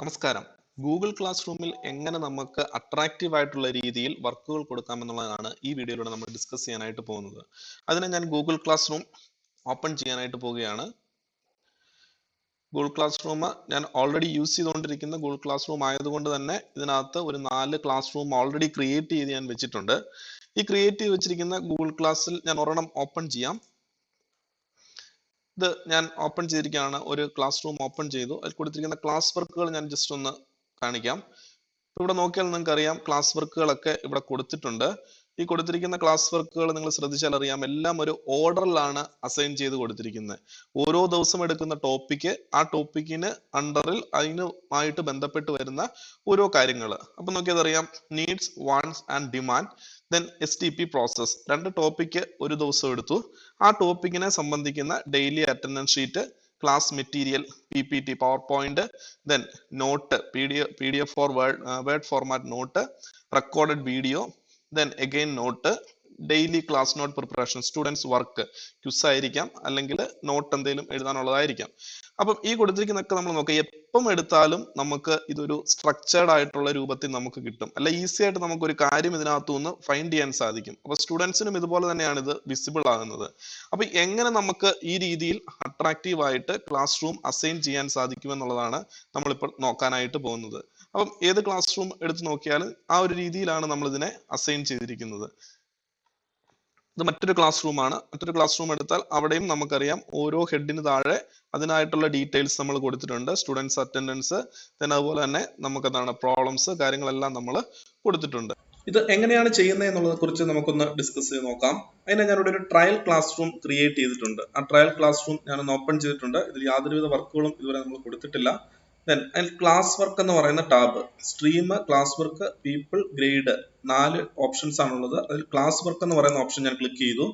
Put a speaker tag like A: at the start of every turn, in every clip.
A: നമസ്കാരം. Google class റൂമിൽ എങ്ങനെ നമുക്ക് അട്രാക്റ്റീവ് ആയിട്ടുള്ള രീതിയിൽ വർക്കുകൾ കൊടുക്കാമെന്നുള്ളതാണ് ഈ വീഡിയോയിലൂടെ നമ്മൾ ഡിസ്കസ് ചെയ്യാനായിട്ട് പോകുന്നത്. അതിന് ഞാൻ ഗൂഗിൾ ക്ലാസ് റൂം ഓപ്പൺ ചെയ്യാനായിട്ട് പോവുകയാണ്. ഗൂഗിൾ ക്ലാസ് റൂം ഞാൻ ഓൾറെഡി യൂസ് ചെയ്തുകൊണ്ടിരിക്കുന്ന ഗൂഗിൾ ക്ലാസ് റൂം ആയതുകൊണ്ട് തന്നെ ഇതിനകത്ത് ഒരു 4 ക്ലാസ് റൂം ഓൾറെഡി ക്രിയേറ്റ് ചെയ്ത് ഞാൻ വെച്ചിട്ടുണ്ട്. ഈ ക്രിയേറ്റ് ചെയ്ത് വെച്ചിരിക്കുന്ന ഗൂഗിൾ ക്ലാസ്സിൽ ഞാൻ ഒരെണ്ണം ഓപ്പൺ ചെയ്യാം. ഇത് ഞാൻ ഓപ്പൺ ചെയ്തിരിക്കുകയാണ്. ഒരു ക്ലാസ് റൂം ഓപ്പൺ ചെയ്തു. അതിൽ കൊടുത്തിരിക്കുന്ന ക്ലാസ് വർക്കുകൾ ഞാൻ ജസ്റ്റ് ഒന്ന് കാണിക്കാം. ഇവിടെ നോക്കിയാൽ നിങ്ങൾക്ക് അറിയാം ക്ലാസ് വർക്കുകളൊക്കെ ഇവിടെ കൊടുത്തിട്ടുണ്ട്. ഈ കൊടുത്തിരിക്കുന്ന ക്ലാസ് വർക്കുകൾ നിങ്ങൾ ശ്രദ്ധിച്ചാൽ അറിയാം എല്ലാം ഒരു ഓർഡറിലാണ് അസൈൻ ചെയ്ത് കൊടുത്തിരിക്കുന്നത്. ഓരോ ദിവസം എടുക്കുന്ന ടോപ്പിക്ക് ആ ടോപ്പിക്കിന് അണ്ടറിൽ അതിനുമായിട്ട് ബന്ധപ്പെട്ട് വരുന്ന ഓരോ കാര്യങ്ങൾ. അപ്പൊ നോക്കിയാൽ അറിയാം needs, wants and demand, then STP process. 2 topic ഒരു ദിവസം എടുത്തു. ആ ടോപ്പിക്കിനെ സംബന്ധിക്കുന്ന daily attendance sheet, class material, PPT, power point, then note, PDF for word format note, recorded video, then again note, daily class note preparation, students work, quiz ആയിരിക്കാം അല്ലെങ്കിൽ not എന്തെങ്കിലും എഴുതാനുള്ളതായിരിക്കാം. അപ്പം ഈ കൊടുത്തിരിക്കുന്നതൊക്കെ നമ്മൾ നോക്കുക, എപ്പം എടുത്താലും നമുക്ക് ഇതൊരു സ്ട്രക്ചേർഡ് ആയിട്ടുള്ള രൂപത്തിൽ നമുക്ക് കിട്ടും. അല്ല ഈസി ആയിട്ട് നമുക്ക് ഒരു കാര്യം ഇതിനകത്തു നിന്ന് ഫൈൻഡ് ചെയ്യാൻ സാധിക്കും. അപ്പൊ സ്റ്റുഡൻസിനും ഇതുപോലെ തന്നെയാണ് ഇത് വിസിബിൾ ആകുന്നത്. അപ്പൊ എങ്ങനെ നമുക്ക് ഈ രീതിയിൽ അട്രാക്റ്റീവ് ആയിട്ട് ക്ലാസ് റൂം അസൈൻ ചെയ്യാൻ സാധിക്കും എന്നുള്ളതാണ് നമ്മളിപ്പോൾ നോക്കാനായിട്ട് പോകുന്നത്. അപ്പം ഏത് ക്ലാസ് റൂം എടുത്ത് നോക്കിയാലും ആ ഒരു രീതിയിലാണ് നമ്മൾ ഇതിനെ അസൈൻ ചെയ്തിരിക്കുന്നത്. ഇത് മറ്റൊരു ക്ലാസ് റൂമാണ്. മറ്റൊരു ക്ലാസ് റൂം എടുത്താൽ അവിടെയും നമുക്കറിയാം ഓരോ ഹെഡിന് താഴെ അതിനായിട്ടുള്ള ഡീറ്റെയിൽസ് നമ്മൾ കൊടുത്തിട്ടുണ്ട്. സ്റ്റുഡൻസ് അറ്റൻഡൻസ്, then അതുപോലെ തന്നെ നമുക്ക് എന്താണ് പ്രോബ്ലംസ്, കാര്യങ്ങളെല്ലാം നമ്മൾ കൊടുത്തിട്ടുണ്ട്. ഇത് എങ്ങനെയാണ് ചെയ്യുന്നത് എന്നുള്ളതെ കുറിച്ച് നമുക്കൊന്ന് ഡിസ്കസ് ചെയ്ത് നോക്കാം. അതിന് ഞാനിവിടെ ഒരു ട്രയൽ ക്ലാസ് റൂം ക്രിയേറ്റ് ചെയ്തിട്ടുണ്ട്. ആ ട്രയൽ ക്ലാസ് റൂം ഞാനൊന്ന് ഓപ്പൺ ചെയ്തിട്ടുണ്ട്. ഇതിൽ യാതൊരുവിധ വർക്കുകളും ഇതുവരെ നമ്മൾ കൊടുത്തിട്ടില്ല. ദെൻ അതിൽ ക്ലാസ് വർക്ക് എന്ന് പറയുന്ന tab, stream, class work, people, grade, 4 options ആണുള്ളത്. അതിൽ ക്ലാസ് വർക്ക് എന്ന് പറയുന്ന ഓപ്ഷൻ ഞാൻ ക്ലിക്ക് ചെയ്തു.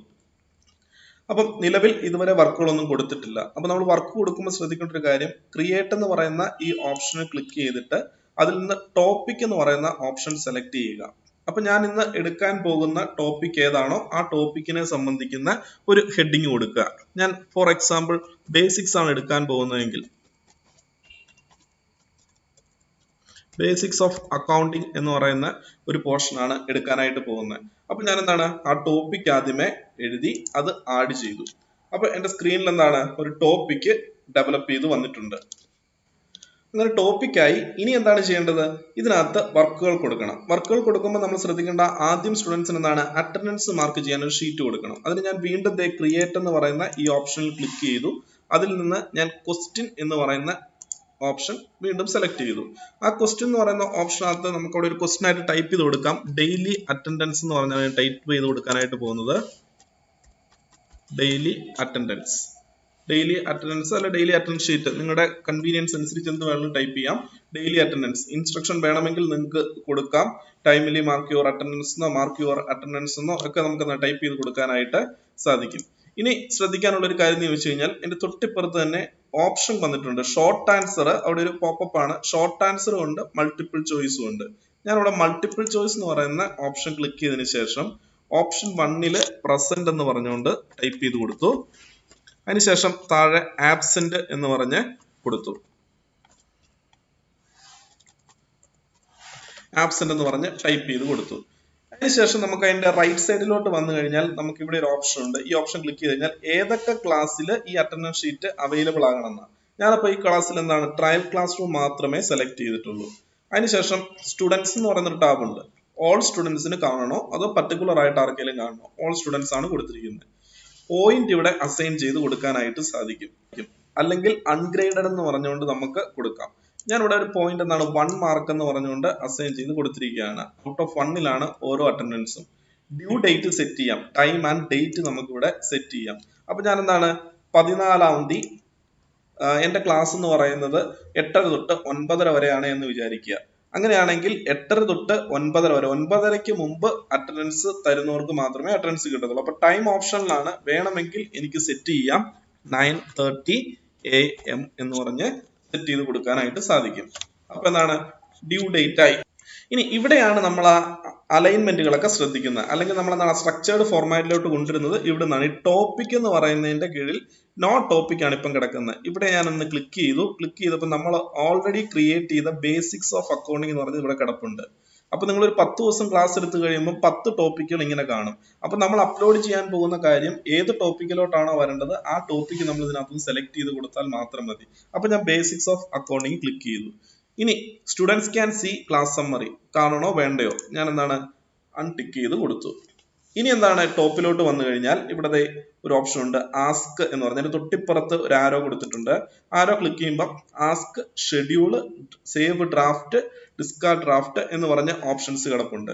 A: അപ്പം നിലവിൽ ഇതുവരെ വർക്കുകളൊന്നും കൊടുത്തിട്ടില്ല. അപ്പൊ നമ്മൾ വർക്ക് കൊടുക്കുമ്പോൾ ശ്രദ്ധിക്കേണ്ട ഒരു കാര്യം, ക്രിയേറ്റ് എന്ന് പറയുന്ന ഈ ഓപ്ഷനിൽ ക്ലിക്ക് ചെയ്തിട്ട് അതിൽ നിന്ന് ടോപ്പിക് എന്ന് പറയുന്ന ഓപ്ഷൻ സെലക്ട് ചെയ്യുക. അപ്പൊ ഞാൻ ഇന്ന് എടുക്കാൻ പോകുന്ന ടോപ്പിക് ഏതാണോ ആ ടോപ്പിക്കിനെ സംബന്ധിക്കുന്ന ഒരു ഹെഡിങ് കൊടുക്കുക. ഞാൻ ഫോർ എക്സാമ്പിൾ ബേസിക്സ് ആണ് എടുക്കാൻ പോകുന്നതെങ്കിൽ ബേസിക്സ് ഓഫ് അക്കൗണ്ടിങ് എന്ന് പറയുന്ന ഒരു പോർഷൻ ആണ് എടുക്കാനായിട്ട് പോകുന്നത്. അപ്പൊ ഞാൻ എന്താണ് ആ ടോപ്പിക് ആദ്യമേ എഴുതി അത് ആഡ് ചെയ്തു. അപ്പൊ എന്റെ സ്ക്രീനിൽ എന്താണ് ഒരു ടോപ്പിക് ഡെവലപ്പ് ചെയ്ത് വന്നിട്ടുണ്ട്. അങ്ങനെ ടോപ്പിക്കായി ഇനി എന്താണ് ചെയ്യേണ്ടത്, ഇതിനകത്ത് വർക്കുകൾ കൊടുക്കണം. വർക്കുകൾ കൊടുക്കുമ്പോൾ നമ്മൾ ശ്രദ്ധിക്കേണ്ട ആദ്യം സ്റ്റുഡൻസിന് എന്താണ് അറ്റൻഡൻസ് മാർക്ക് ചെയ്യാൻ ഒരു ഷീറ്റ് കൊടുക്കണം. അതിന് ഞാൻ വീണ്ടും ക്രിയേറ്റ് എന്ന് പറയുന്ന ഈ ഓപ്ഷനിൽ ക്ലിക്ക് ചെയ്തു. അതിൽ നിന്ന് ഞാൻ ക്വസ്റ്റ്യൻ എന്ന് പറയുന്ന ഓപ്ഷൻ വീണ്ടും സെലക്ട് ചെയ്തു. ആ ക്വസ്റ്റ്യൻ എന്ന് പറയുന്ന ഓപ്ഷനകത്ത് നമുക്ക് അവിടെ ഒരു ക്വസ്റ്റ്യൻ ആയിട്ട് ടൈപ്പ് ചെയ്ത് കൊടുക്കാം. ഡെയിലി അറ്റൻഡൻസ് എന്ന് പറഞ്ഞാൽ ടൈപ്പ് ചെയ്ത് കൊടുക്കാനായിട്ട് പോകുന്നത് ഡെയിലി അറ്റൻഡൻസ്. ഡെയിലി അറ്റൻഡൻസ് അല്ല ഡെയിലി അറ്റൻഡൻസ് ഷീറ്റ്, നിങ്ങളുടെ കൺവീനിയൻസ് അനുസരിച്ച് എന്ത് വേണമെങ്കിലും ടൈപ്പ് ചെയ്യാം. ഡെയിലി അറ്റൻഡൻസ് ഇൻസ്ട്രക്ഷൻ വേണമെങ്കിൽ നിങ്ങൾക്ക് കൊടുക്കാം. ടൈംലി മാർക്ക് യുവർ അറ്റൻഡൻസ് എന്നോ മാർക്ക് യുവർ അറ്റൻഡൻസ് എന്നോ ഒക്കെ നമുക്ക് ടൈപ്പ് ചെയ്ത് കൊടുക്കാനായിട്ട് സാധിക്കും. ഇനി ശ്രദ്ധിക്കാനുള്ള ഒരു കാര്യം എന്ന് ചോദിച്ചു കഴിഞ്ഞാൽ എന്റെ തൊട്ടിപ്പുറത്ത് തന്നെ ഓപ്ഷൻ വന്നിട്ടുണ്ട് ഷോർട്ട് ആൻസർ. അവിടെ ഒരു പോപ്പപ്പ് ആണ്. ഷോർട്ട് ആൻസറും ഉണ്ട്, മൾട്ടിപ്പിൾ ചോയ്സും ഉണ്ട്. ഞാൻ ഇവിടെ മൾട്ടിപ്പിൾ ചോയ്സ് എന്ന് പറയുന്ന ഓപ്ഷൻ ക്ലിക്ക് ചെയ്തതിനു ശേഷം ഓപ്ഷൻ 1 പ്രസന്റ് എന്ന് പറഞ്ഞുകൊണ്ട് ടൈപ്പ് ചെയ്ത് കൊടുത്തു. അതിനുശേഷം താഴെ ആബ്സെന്റ് എന്ന് പറഞ്ഞ് കൊടുത്തു. ആബ്സെന്റ് എന്ന് പറഞ്ഞ് ടൈപ്പ് ചെയ്ത് കൊടുത്തു. അതിനുശേഷം നമുക്ക് അതിന്റെ റൈറ്റ് സൈഡിലോട്ട് വന്നു കഴിഞ്ഞാൽ നമുക്ക് ഇവിടെ ഒരു ഓപ്ഷൻ ഉണ്ട്. ഈ ഓപ്ഷൻ ക്ലിക്ക് ചെയ്ത് കഴിഞ്ഞാൽ ഏതൊക്കെ ക്ലാസ്സിൽ ഈ അറ്റൻഡൻസ് ഷീറ്റ് അവൈലബിൾ ആകണമെന്ന്. ഞാനപ്പോ ഈ ക്ലാസ്സിൽ എന്താണ് ട്രയൽ ക്ലാസ് റൂം മാത്രമേ സെലക്ട് ചെയ്തിട്ടുള്ളൂ. അതിനുശേഷം സ്റ്റുഡൻസ് എന്ന് പറയുന്ന ഒരു ടാബ് ഉണ്ട്. ഓൾ സ്റ്റുഡൻസിന് കാണണോ അതോ പർട്ടിക്കുലർ ആയിട്ട് ആർക്കെങ്കിലും കാണണോ? ഓൾ സ്റ്റുഡൻസ് ആണ് കൊടുത്തിരിക്കുന്നത്. പോയിന്റ് ഇവിടെ അസൈൻ ചെയ്ത് കൊടുക്കാനായിട്ട് സാധിക്കും. അല്ലെങ്കിൽ അൺഗ്രേഡഡ് എന്ന് പറഞ്ഞുകൊണ്ട് നമുക്ക് കൊടുക്കാം. ഞാൻ ഇവിടെ ഒരു പോയിന്റ് എന്താണ് 1 മാർക്ക് എന്ന് പറഞ്ഞുകൊണ്ട് അസൈൻ ചെയ്ത് കൊടുത്തിരിക്കുകയാണ്. ഔട്ട് ഓഫ് 1 ഓരോ അറ്റൻഡൻസും. ഡ്യൂ ഡേറ്റ് സെറ്റ് ചെയ്യാം. ടൈം ആൻഡ് ഡേറ്റ് നമുക്ക് ഇവിടെ സെറ്റ് ചെയ്യാം. അപ്പൊ ഞാൻ എന്താണ് 14-ാം തീയതി എന്റെ ക്ലാസ് എന്ന് പറയുന്നത് 8:30 തൊട്ട് 9:30 വരെയാണ് എന്ന് വിചാരിക്കുക. അങ്ങനെയാണെങ്കിൽ 8:30 തൊട്ട് 9:30 വരെ, 9:30ക്ക് മുമ്പ് അറ്റൻഡൻസ് തരുന്നവർക്ക് മാത്രമേ അറ്റൻഡൻസ് കിട്ടത്തുള്ളൂ. അപ്പൊ ടൈം ഓപ്ഷനിലാണ്. വേണമെങ്കിൽ എനിക്ക് സെറ്റ് ചെയ്യാം 9:30 AM എന്ന് പറഞ്ഞ് സെറ്റ് ചെയ്ത് കൊടുക്കാനായിട്ട് സാധിക്കും. അപ്പൊ എന്താണ് ഡ്യൂ ഡേറ്റ് ആയി. ഇനി ഇവിടെയാണ് നമ്മൾ അലൈൻമെന്റുകളൊക്കെ ശ്രദ്ധിക്കുന്നത്. അല്ലെങ്കിൽ നമ്മൾ എന്താണ് സ്ട്രക്ചേർഡ് ഫോർമാറ്റിലോട്ട് കൊണ്ടുവരുന്നത് ഇവിടെ നിന്നാണ്. ഈ ടോപ്പിക് എന്ന് പറയുന്നതിന്റെ കീഴിൽ നോ ടോപ്പിക് ആണ് ഇപ്പം കിടക്കുന്നത്. ഇവിടെ ഞാൻ ഒന്ന് ക്ലിക്ക് ചെയ്തപ്പോൾ നമ്മൾ ഓൾറെഡി ക്രിയേറ്റ് ചെയ്ത ബേസിക്സ് ഓഫ് അക്കൗണ്ടിങ് എന്ന് പറഞ്ഞത് ഇവിടെ കിടപ്പുണ്ട്. അപ്പൊ നിങ്ങൾ ഒരു 10 ദിവസം ക്ലാസ് എടുത്തു കഴിയുമ്പോൾ 10 ടോപ്പിക്കുകൾ ഇങ്ങനെ കാണും. അപ്പൊ നമ്മൾ അപ്ലോഡ് ചെയ്യാൻ പോകുന്ന കാര്യം ഏത് ടോപ്പിക്കിലോട്ടാണോ വരേണ്ടത് ആ ടോപ്പിക്ക് നമ്മൾ ഇതിനകത്ത് സെലക്ട് ചെയ്ത് കൊടുത്താൽ മാത്രം മതി. അപ്പൊ ഞാൻ ബേസിക്സ് ഓഫ് അക്കൗണ്ടിങ് ക്ലിക്ക് ചെയ്തു. ഇനി students can see class summary കാണണോ വേണ്ടയോ, ഞാൻ എന്താണ് അൺടിക്ക് ചെയ്ത് കൊടുത്തു. ഇനി എന്താണ് ടോപ്പിലോട്ട് വന്നു കഴിഞ്ഞാൽ ഇവിടെ ഒരു ഓപ്ഷൻ ഉണ്ട് ആസ്ക് എന്ന് പറഞ്ഞാൽ തൊട്ടിപ്പുറത്ത് ഒരു ആരോ കൊടുത്തിട്ടുണ്ട്. ആരോ ക്ലിക്ക് ചെയ്യുമ്പോൾ ask, schedule, save draft, discard draft എന്ന് പറഞ്ഞ ഓപ്ഷൻസ് കിടപ്പുണ്ട്.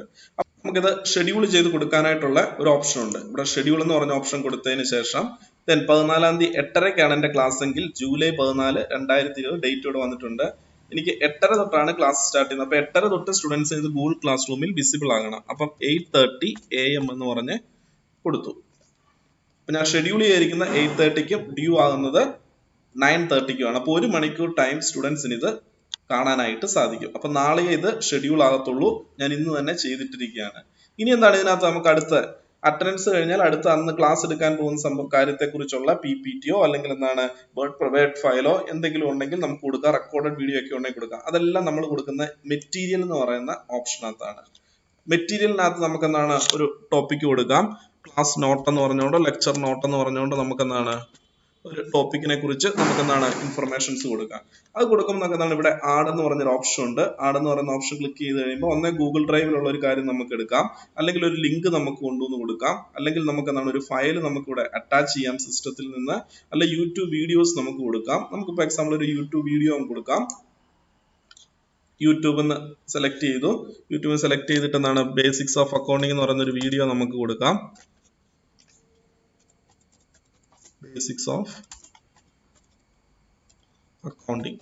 A: നമുക്കിത് ഷെഡ്യൂൾ ചെയ്ത് കൊടുക്കാനായിട്ടുള്ള ഒരു ഓപ്ഷൻ ഉണ്ട്. ഇവിടെ ഷെഡ്യൂൾ എന്ന് പറഞ്ഞ ഓപ്ഷൻ കൊടുത്തതിന് ശേഷം 14-ാം തീയതി 8:30-ക്കാണ് എന്റെ ക്ലാസ് എങ്കിൽ ജൂലൈ 14, 2020 ഡേറ്റ് ഇവിടെ വന്നിട്ടുണ്ട്. എനിക്ക് 8:30 തൊട്ടാണ് ക്ലാസ് സ്റ്റാർട്ട് ചെയ്യുന്നത്. അപ്പൊ 8:30 തൊട്ട് സ്റ്റുഡൻസ് ഇത് ഗൂഗിൾ ക്ലാസ് റൂമിൽ വിസിബിൾ ആകണം. അപ്പം 8:30 AM എന്ന് പറഞ്ഞ് കൊടുത്തു. അപ്പൊ ഞാൻ ഷെഡ്യൂൾ ചെയ്തിരിക്കുന്ന 8:30-ക്കും ഡ്യൂ ആകുന്നത് 9:30-ക്കുമാണ്. അപ്പൊ 1 മണിക്കൂർ ടൈം സ്റ്റുഡൻസിന് ഇത് കാണാനായിട്ട് സാധിക്കും. അപ്പൊ നാളെ ഇത് ഷെഡ്യൂൾ ആകത്തുള്ളൂ. ഞാൻ ഇന്ന് തന്നെ ചെയ്തിട്ടിരിക്കുകയാണ്. ഇനി എന്താണ് ഇതിനകത്ത് നമുക്ക് അടുത്ത അറ്റൻഡൻസ് കഴിഞ്ഞാൽ അടുത്ത അന്ന് ക്ലാസ് എടുക്കാൻ പോകുന്ന കാര്യത്തെക്കുറിച്ചുള്ള PPTയോ അല്ലെങ്കിൽ എന്താണ് വേർഡ് ഫയലോ എന്തെങ്കിലും ഉണ്ടെങ്കിൽ നമുക്ക് കൊടുക്കാം. റെക്കോർഡഡ് വീഡിയോ ഒക്കെ ഉണ്ടെങ്കിൽ കൊടുക്കാം. അതെല്ലാം നമ്മൾ കൊടുക്കുന്ന മെറ്റീരിയൽ എന്ന് പറയുന്ന ഓപ്ഷനകത്താണ്. മെറ്റീരിയലിനകത്ത് നമുക്ക് എന്താണ് ഒരു ടോപ്പിക്ക് കൊടുക്കാം. ക്ലാസ് നോട്ട് എന്ന് പറഞ്ഞുകൊണ്ട്, ലെക്ചർ നോട്ട് എന്ന് പറഞ്ഞുകൊണ്ട് നമുക്ക് എന്താണ് ഒരു ടോപ്പിക്കിനെ കുറിച്ച് നമുക്ക് എന്താണ് ഇൻഫർമേഷൻസ് കൊടുക്കാം. അത് കൊടുക്കുമ്പോൾ നമുക്ക് എന്താണ് ഇവിടെ ആഡ് എന്ന് പറഞ്ഞൊരു ഓപ്ഷൻ ഉണ്ട്. ആഡ് എന്ന് പറയുന്ന ഓപ്ഷൻ ക്ലിക്ക് ചെയ്ത് കഴിയുമ്പോൾ ഒന്നേ ഗൂഗിൾ ഡ്രൈവിലുള്ള ഒരു കാര്യം നമുക്ക് എടുക്കാം, അല്ലെങ്കിൽ ഒരു ലിങ്ക് നമുക്ക് കൊണ്ടുവന്ന് കൊടുക്കാം, അല്ലെങ്കിൽ നമുക്ക് എന്താണ് ഒരു ഫയൽ നമുക്ക് ഇവിടെ അറ്റാച്ച് ചെയ്യാം സിസ്റ്റത്തിൽ നിന്ന്, അല്ലെ യൂട്യൂബ് വീഡിയോസ് നമുക്ക് കൊടുക്കാം. നമുക്കിപ്പോൾ എക്സാമ്പിൾ ഒരു യൂട്യൂബ് വീഡിയോ നമുക്ക് കൊടുക്കാം. യൂട്യൂബിൽ നിന്ന് സെലക്ട് ചെയ്തു. യൂട്യൂബിൽ സെലക്ട് ചെയ്തിട്ട് എന്താണ് ബേസിക്സ് ഓഫ് അക്കൗണ്ടിങ് എന്ന് പറയുന്ന ഒരു വീഡിയോ നമുക്ക് കൊടുക്കാം. Basics of accounting.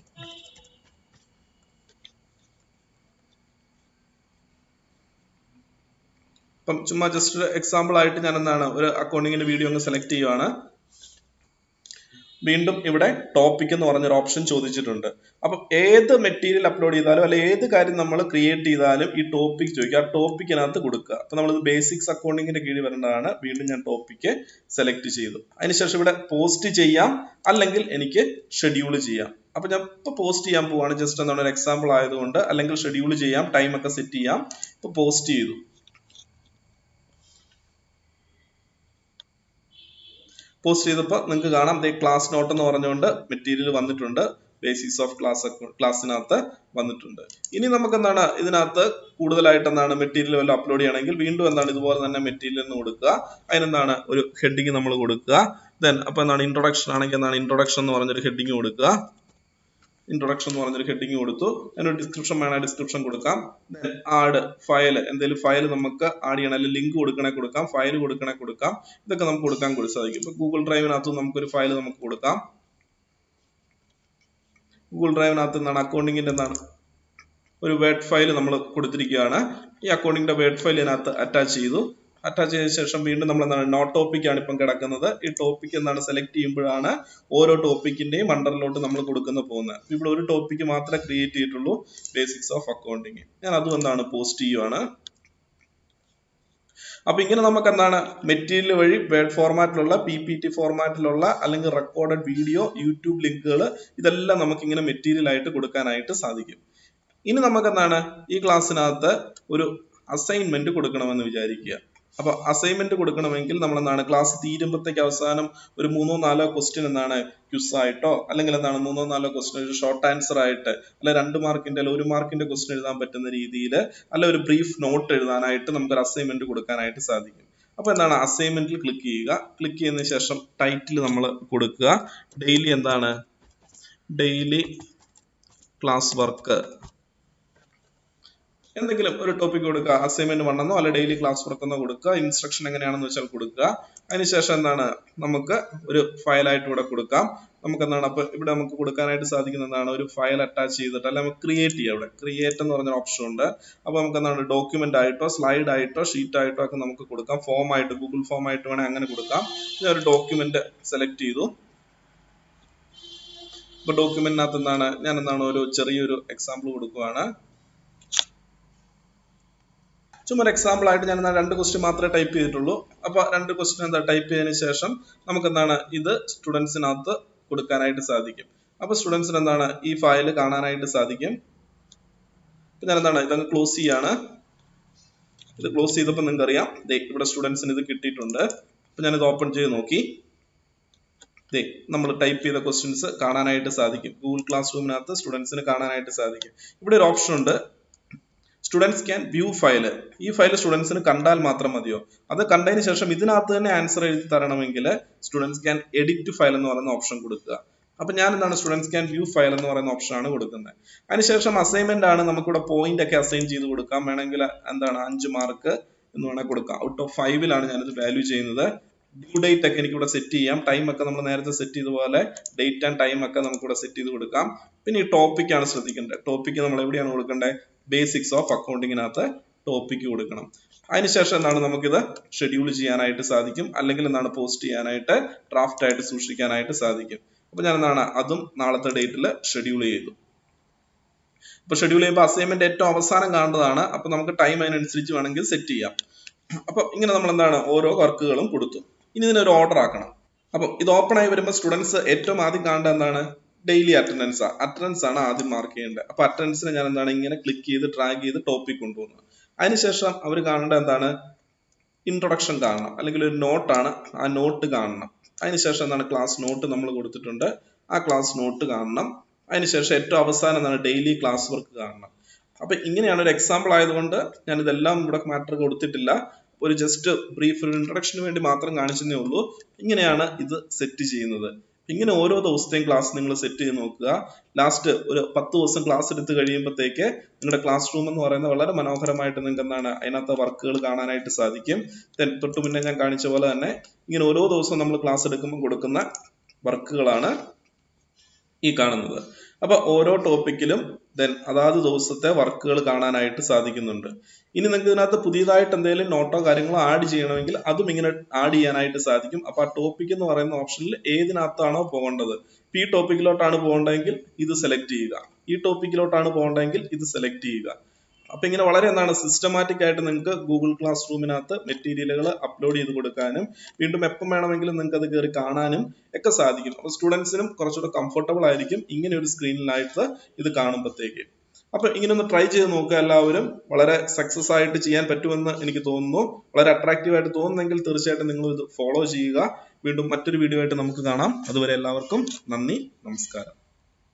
A: അപ്പം ചുമ്മാ ജസ്റ്റ് എക്സാമ്പിൾ ആയിട്ട് ഞാൻ എന്താണ് ഒരു അക്കൗണ്ടിങ്ങിന്റെ വീഡിയോ ഒന്ന് സെലക്ട് ചെയ്യുവാണ്. വീണ്ടും ഇവിടെ ടോപ്പിക് എന്ന് പറഞ്ഞൊരു ഓപ്ഷൻ ചോദിച്ചിട്ടുണ്ട്. അപ്പം ഏത് മെറ്റീരിയൽ അപ്ലോഡ് ചെയ്താലും അല്ലെ ഏത് കാര്യം നമ്മൾ ക്രിയേറ്റ് ചെയ്താലും ഈ ടോപ്പിക് ചോദിക്കുക. ആ ടോപ്പിക്കിനകത്ത് കൊടുക്കുക. അപ്പൊ നമ്മൾ ബേസിക്സ് അക്കൗണ്ടിങ്ങിന്റെ കീഴിൽ വരേണ്ടതാണ്. വീണ്ടും ഞാൻ ടോപ്പിക്ക് സെലക്ട് ചെയ്തു. അതിനുശേഷം ഇവിടെ പോസ്റ്റ് ചെയ്യാം, അല്ലെങ്കിൽ എനിക്ക് ഷെഡ്യൂൾ ചെയ്യാം. അപ്പൊ ഞാൻ ഇപ്പൊ പോസ്റ്റ് ചെയ്യാൻ പോവാണ്. ജസ്റ്റ് എന്താണ് ഒരു എക്സാമ്പിൾ ആയതുകൊണ്ട്, അല്ലെങ്കിൽ ഷെഡ്യൂൾ ചെയ്യാം, ടൈം ഒക്കെ സെറ്റ് ചെയ്യാം. ഇപ്പൊ പോസ്റ്റ് ചെയ്തു. പോസ്റ്റ് ചെയ്തപ്പോൾ നിങ്ങൾക്ക് കാണാം ക്ലാസ് നോട്ട് എന്ന് പറഞ്ഞുകൊണ്ട് മെറ്റീരിയൽ വന്നിട്ടുണ്ട്. ബേസിക്സ് ഓഫ് ക്ലാസ്സിനകത്ത് വന്നിട്ടുണ്ട്. ഇനി നമുക്ക് എന്താണ് ഇതിനകത്ത് കൂടുതലായിട്ട് എന്താണ് മെറ്റീരിയൽ വല്ല അപ്ലോഡ് ചെയ്യണമെങ്കിൽ വീണ്ടും എന്താണ് ഇതുപോലെ തന്നെ മെറ്റീരിയൽ എന്ന് കൊടുക്കുക. അതിനെന്താണ് ഒരു ഹെഡിങ് നമ്മൾ കൊടുക്കുക. അപ്പൊ എന്താണ് ഇൻട്രൊഡക്ഷൻ ആണെങ്കിൽ എന്താണ് ഇൻട്രൊഡക്ഷൻ എന്ന് പറഞ്ഞൊരു ഹെഡിങ് കൊടുക്കുക. ഇൻട്രൊഡക്ഷൻ എന്ന് പറഞ്ഞൊരു ഹെഡിങ് കൊടുത്തു. അതിനൊരു ഡിസ്ക്രിപ്ഷൻ വേണം, ഡിസ്ക്രിപ്ഷൻ കൊടുക്കാം. ആഡ് ഫയൽ, എന്തെങ്കിലും ഫയൽ നമുക്ക് ആഡ് ചെയ്യണം, അല്ലെങ്കിൽ ലിങ്ക് കൊടുക്കണേ കൊടുക്കാം, ഫയൽ കൊടുക്കണേ കൊടുക്കാം. ഇതൊക്കെ നമുക്ക് കൊടുക്കാൻ സാധിക്കും. ഇപ്പൊ ഗൂഗിൾ ഡ്രൈവിനകത്ത് നമുക്കൊരു ഫയൽ നമുക്ക് കൊടുക്കാം. ഗൂഗിൾ ഡ്രൈവിനകത്ത് എന്താണ് അക്കൗണ്ടിങ്ങിന്റെ എന്താണ് ഒരു വേർഡ് ഫയൽ നമ്മൾ കൊടുത്തിരിക്കുകയാണ്. ഈ അക്കൗണ്ടിങ്ങിന്റെ വേർഡ് ഫയൽ ഇതിനകത്ത് അറ്റാച്ച് ചെയ്തു. അറ്റാച്ച് ചെയ്ത ശേഷം വീണ്ടും നമ്മൾ എന്താണ് നോ ടോപ്പിക് ആണ് ഇപ്പം കിടക്കുന്നത്. ഈ ടോപ്പിക് എന്താണ് സെലക്ട് ചെയ്യുമ്പോഴാണ് ഓരോ ടോപ്പിക്കിന്റെയും അണ്ടറിലോട്ട് നമ്മൾ കൊടുക്കുന്ന പോകുന്നത്. ഇവിടെ ഒരു ടോപ്പിക്ക് മാത്രമേ ക്രിയേറ്റ് ചെയ്തിട്ടുള്ളൂ, ബേസിക്സ് ഓഫ് അക്കൗണ്ടിങ്. ഞാൻ അതും എന്താണ് പോസ്റ്റ് ചെയ്യുവാണ്. അപ്പൊ ഇങ്ങനെ നമുക്ക് എന്താണ് മെറ്റീരിയൽ വഴി വേർഡ് ഫോർമാറ്റിലുള്ള, PPT ഫോർമാറ്റിലുള്ള, അല്ലെങ്കിൽ റെക്കോർഡഡ് വീഡിയോ, യൂട്യൂബ് ലിങ്കുകൾ, ഇതെല്ലാം നമുക്ക് ഇങ്ങനെ മെറ്റീരിയൽ ആയിട്ട് കൊടുക്കാനായിട്ട് സാധിക്കും. ഇനി നമുക്ക് എന്താണ് ഈ ക്ലാസ്സിനകത്ത് ഒരു അസൈൻമെന്റ് കൊടുക്കണമെന്ന് വിചാരിക്കുക. അപ്പൊ അസൈൻമെന്റ് കൊടുക്കണമെങ്കിൽ നമ്മൾ എന്താണ് ക്ലാസ് തീരുമ്പോഴത്തേക്ക് അവസാനം ഒരു 3-4 ക്വസ്റ്റ്യൻ എന്താണ് ക്വിസ് ആയിട്ടോ, അല്ലെങ്കിൽ എന്താണ് 3-4 ക്വസ്റ്റ്യൻ ഒരു ഷോർട്ട് ആൻസർ ആയിട്ട്, അല്ലെ 2 മാർക്കിന്റെ അല്ലെ 1 മാർക്കിന്റെ ക്വസ്റ്റ്യൻ എഴുതാൻ പറ്റുന്ന രീതിയിൽ, അല്ലെ ഒരു ബ്രീഫ് നോട്ട് എഴുതാനായിട്ട് നമുക്കൊരു അസൈൻമെന്റ് കൊടുക്കാനായിട്ട് സാധിക്കും. അപ്പൊ എന്താണ് അസൈൻമെന്റിൽ ക്ലിക്ക് ചെയ്യുക. ക്ലിക്ക് ചെയ്തതിനു ശേഷം ടൈറ്റിൽ നമ്മൾ കൊടുക്കുക. ഡെയിലി എന്താണ് ഡെയിലി ക്ലാസ് വർക്ക്, എന്തെങ്കിലും ഒരു ടോപ്പിക് കൊടുക്കുക. അസൈൻമെന്റ് 1 എന്നോ അല്ലെ ഡെയിലി ക്ലാസ് വർക്ക് എന്നോ കൊടുക്കുക. ഇൻസ്ട്രക്ഷൻ എങ്ങനെയാണെന്ന് വെച്ചാൽ കൊടുക്കുക. അതിനുശേഷം എന്താണ് നമുക്ക് ഒരു ഫയലായിട്ട് ഇവിടെ കൊടുക്കാം. നമുക്ക് എന്താണ് അപ്പൊ ഇവിടെ നമുക്ക് കൊടുക്കാനായിട്ട് സാധിക്കുന്ന എന്താണ് ഒരു ഫയൽ അറ്റാച്ച് ചെയ്തിട്ട്, അല്ലെ നമുക്ക് ക്രിയേറ്റ് ചെയ്യാം. ഇവിടെ ക്രിയേറ്റ് എന്ന് പറഞ്ഞ ഓപ്ഷൻ ഉണ്ട്. അപ്പൊ നമുക്ക് എന്താണ് ഡോക്യുമെന്റ് ആയിട്ടോ, സ്ലൈഡ് ആയിട്ടോ, ഷീറ്റ് ആയിട്ടോ ഒക്കെ നമുക്ക് കൊടുക്കാം. ഫോം ആയിട്ട്, ഗൂഗിൾ ഫോം ആയിട്ട് വേണമെങ്കിൽ അങ്ങനെ കൊടുക്കാം. ഞാൻ ഒരു ഡോക്യുമെന്റ് സെലക്ട് ചെയ്തു. ഇപ്പൊ ഡോക്യുമെന്റിനകത്ത് എന്താണ് ഞാൻ ഒരു ചെറിയൊരു എക്സാമ്പിൾ കൊടുക്കുകയാണ്. ചുമ്മാ ഒരു എക്സാമ്പിൾ ആയിട്ട് ഞാൻ രണ്ട് ക്വസ്റ്റ്യൻ മാത്രമേ ടൈപ്പ് ചെയ്തിട്ടുള്ളൂ. അപ്പൊ രണ്ട് ക്വസ്റ്റ്യൻ എന്താ ടൈപ്പ് ചെയ്തതിനു ശേഷം നമുക്ക് എന്താണ് ഇത് സ്റ്റുഡൻസിനകത്ത് കൊടുക്കാനായിട്ട് സാധിക്കും. അപ്പൊ സ്റ്റുഡൻസിന് എന്താണ് ഈ ഫയൽ കാണാനായിട്ട് സാധിക്കും. ഞാൻ എന്താണ് ഇതങ്ങ് ക്ലോസ് ചെയ്യാണ്. ഇത് ക്ലോസ് ചെയ്തപ്പോൾ നിങ്ങൾക്ക് അറിയാം ഇവിടെ സ്റ്റുഡൻസിന് ഇത് കിട്ടിയിട്ടുണ്ട്. അപ്പൊ ഞാനിത് ഓപ്പൺ ചെയ്ത് നോക്കി. നമ്മൾ ടൈപ്പ് ചെയ്ത ക്വസ്റ്റ്യൻസ് കാണാനായിട്ട് സാധിക്കും. ഗൂഗിൾ ക്ലാസ് റൂമിനകത്ത് സ്റ്റുഡൻസിന് കാണാനായിട്ട് സാധിക്കും. ഇവിടെ ഒരു ഓപ്ഷൻ ഉണ്ട്, സ്റ്റുഡൻസ് ക്യാൻ വ്യൂ ഫയല്. ഈ ഫയൽ സ്റ്റുഡൻസിന് കണ്ടാൽ മാത്രം മതിയോ? അത് കണ്ടതിന് ശേഷം ഇതിനകത്ത് തന്നെ ആൻസർ എഴുതി തരണമെങ്കിൽ സ്റ്റുഡൻസ് ക്യാൻ എഡിറ്റ് ഫയൽ എന്ന് പറയുന്ന ഓപ്ഷൻ കൊടുക്കുക. അപ്പൊ ഞാൻ എന്താണ് സ്റ്റുഡൻസ് ക്യാൻ വ്യൂ ഫയൽ എന്ന് പറയുന്ന ഓപ്ഷൻ ആണ് കൊടുക്കുന്നത്. അതിനുശേഷം അസൈൻമെന്റ് ആണ്, നമുക്കിവിടെ പോയിന്റ് ഒക്കെ അസൈൻ ചെയ്ത് കൊടുക്കാം. വേണമെങ്കിൽ എന്താണ് 5 മാർക്ക് എന്ന് വേണമെങ്കിൽ കൊടുക്കാം. ഔട്ട് ഓഫ് 5 ഞാനിത് വാല്യൂ ചെയ്യുന്നത്. ഡ്യൂ ഡേറ്റ് ഒക്കെ എനിക്ക് ഇവിടെ സെറ്റ് ചെയ്യാം. ടൈം ഒക്കെ നമ്മൾ നേരത്തെ സെറ്റ് ചെയ്തതുപോലെ ഡേറ്റ് ആൻഡ് ടൈം ഒക്കെ നമുക്ക് ഇവിടെ സെറ്റ് ചെയ്ത് കൊടുക്കാം. പിന്നെ ഈ ടോപ്പിക് ആണ് ശ്രദ്ധിക്കേണ്ടത്. ടോപ്പിക് നമ്മൾ എവിടെയാണ് കൊടുക്കേണ്ടത്? ബേസിക്സ് ഓഫ് അക്കൗണ്ടിങ്ങിനകത്ത് ടോപ്പിക് കൊടുക്കണം. അതിനുശേഷം എന്താണ് നമുക്കിത് ഷെഡ്യൂൾ ചെയ്യാനായിട്ട് സാധിക്കും, അല്ലെങ്കിൽ എന്താണ് പോസ്റ്റ് ചെയ്യാനായിട്ട് ഡ്രാഫ്റ്റ് ആയിട്ട് സൂക്ഷിക്കാനായിട്ട് സാധിക്കും. അപ്പൊ ഞാൻ എന്താണ് അതും നാളത്തെ ഡേറ്റിൽ ഷെഡ്യൂൾ ചെയ്തു. അപ്പൊ ഷെഡ്യൂൾ ചെയ്യുമ്പോൾ അസൈൻമെന്റ് ഏറ്റവും അവസാനം കാണേണ്ടതാണ്. അപ്പൊ നമുക്ക് ടൈം അതിനനുസരിച്ച് വേണമെങ്കിൽ സെറ്റ് ചെയ്യാം. അപ്പൊ ഇങ്ങനെ നമ്മൾ എന്താണ് ഓരോ വർക്കുകളും കൊടുത്തു. ഇനി ഇതിനൊരു ഓർഡർ ആക്കണം. അപ്പൊ ഇത് ഓപ്പൺ ആയി വരുമ്പോൾ സ്റ്റുഡൻസ് ഏറ്റവും ആദ്യം കാണേണ്ടത് എന്താണ്? ഡെയിലി അറ്റൻഡൻസ് ആണ് ആദ്യം മാർക്ക് ചെയ്യേണ്ടത്. അപ്പൊ അറ്റൻഡൻസിനെ ഞാൻ എന്താണ് ഇങ്ങനെ ക്ലിക്ക് ചെയ്ത് ഡ്രാഗ് ചെയ്ത് ടോപ്പിക് കൊണ്ടുപോകുന്നത്. അതിനുശേഷം അവർ കാണേണ്ടത് എന്താണ്? ഇൻട്രൊഡക്ഷൻ കാണണം, അല്ലെങ്കിൽ ഒരു നോട്ടാണ്, ആ നോട്ട് കാണണം. അതിനുശേഷം എന്താണ് ക്ലാസ് നോട്ട് നമ്മൾ കൊടുത്തിട്ടുണ്ട്, ആ ക്ലാസ് നോട്ട് കാണണം. അതിനുശേഷം ഏറ്റവും അവസാനം എന്താണ് ഡെയിലി ക്ലാസ് വർക്ക് കാണണം. അപ്പൊ ഇങ്ങനെയാണ് ഒരു എക്സാമ്പിൾ ആയതുകൊണ്ട് ഞാൻ ഇതെല്ലാം ഇവിടെ മാറ്റർ കൊടുത്തിട്ടില്ല. ഒരു ജസ്റ്റ് ബ്രീഫ് ഒരു ഇൻട്രൊഡക്ഷന് വേണ്ടി മാത്രം കാണിച്ചതേ ഉള്ളൂ. ഇങ്ങനെയാണ് ഇത് സെറ്റ് ചെയ്യുന്നത്. ഇങ്ങനെ ഓരോ ദിവസത്തെയും ക്ലാസ് നിങ്ങൾ സെറ്റ് ചെയ്ത് നോക്കുക. ലാസ്റ്റ് ഒരു 10 ദിവസം ക്ലാസ് എടുത്ത് കഴിയുമ്പോഴത്തേക്ക് നിങ്ങളുടെ ക്ലാസ് റൂം എന്ന് പറയുന്നത് വളരെ മനോഹരമായിട്ട് നിങ്ങൾക്ക് എന്താണ് അതിനകത്ത് വർക്കുകൾ കാണാനായിട്ട് സാധിക്കും. തൊട്ട് മുന്നേ ഞാൻ കാണിച്ച പോലെ തന്നെ ഇങ്ങനെ ഓരോ ദിവസവും നമ്മൾ ക്ലാസ് എടുക്കുമ്പോൾ കൊടുക്കുന്ന വർക്കുകളാണ് ഈ കാണുന്നത്. അപ്പൊ ഓരോ ടോപ്പിക്കിലും അതാത് ദിവസത്തെ വർക്കുകൾ കാണാനായിട്ട് സാധിക്കുന്നുണ്ട്. ഇനി നിങ്ങൾക്ക് ഇതിനകത്ത് പുതിയതായിട്ട് എന്തെങ്കിലും നോട്ടോ കാര്യങ്ങളോ ആഡ് ചെയ്യണമെങ്കിൽ അതും ഇങ്ങനെ ആഡ് ചെയ്യാനായിട്ട് സാധിക്കും. അപ്പൊ ആ ടോപ്പിക് എന്ന് പറയുന്ന ഓപ്ഷനിൽ ഏതിനകത്താണോ പോകേണ്ടത്, ഈ ടോപ്പിക്കിലോട്ടാണ് പോകേണ്ടതെങ്കിൽ ഇത് സെലക്ട് ചെയ്യുക, ഈ ടോപ്പിക്കിലോട്ടാണ് പോകേണ്ടതെങ്കിൽ ഇത് സെലക്ട് ചെയ്യുക. അപ്പൊ ഇങ്ങനെ വളരെ എന്താണ് സിസ്റ്റമാറ്റിക് ആയിട്ട് നിങ്ങൾക്ക് ഗൂഗിൾ ക്ലാസ് റൂമിനകത്ത് മെറ്റീരിയലുകൾ അപ്ലോഡ് ചെയ്ത് കൊടുക്കാനും വീണ്ടും എപ്പം വേണമെങ്കിലും നിങ്ങൾക്ക് അത് കയറി കാണാനും ഒക്കെ സാധിക്കും. അപ്പൊ സ്റ്റുഡൻസിനും കുറച്ചുകൂടെ കംഫർട്ടബിൾ ആയിരിക്കും ഇങ്ങനെ ഒരു സ്ക്രീനിലായിട്ട് ഇത് കാണുമ്പോഴത്തേക്ക്. അപ്പൊ ഇങ്ങനെ ഒന്ന് ട്രൈ ചെയ്ത് നോക്കുക എല്ലാവരും. വളരെ സക്സസ് ആയിട്ട് ചെയ്യാൻ പറ്റുമെന്ന് എനിക്ക് തോന്നുന്നു. വളരെ അട്രാക്റ്റീവ് ആയിട്ട് തോന്നുന്നെങ്കിൽ തീർച്ചയായിട്ടും നിങ്ങൾ ഇത് ഫോളോ ചെയ്യുക. വീണ്ടും മറ്റൊരു വീഡിയോ ആയിട്ട് നമുക്ക് കാണാം. അതുവരെ എല്ലാവർക്കും നന്ദി, നമസ്കാരം.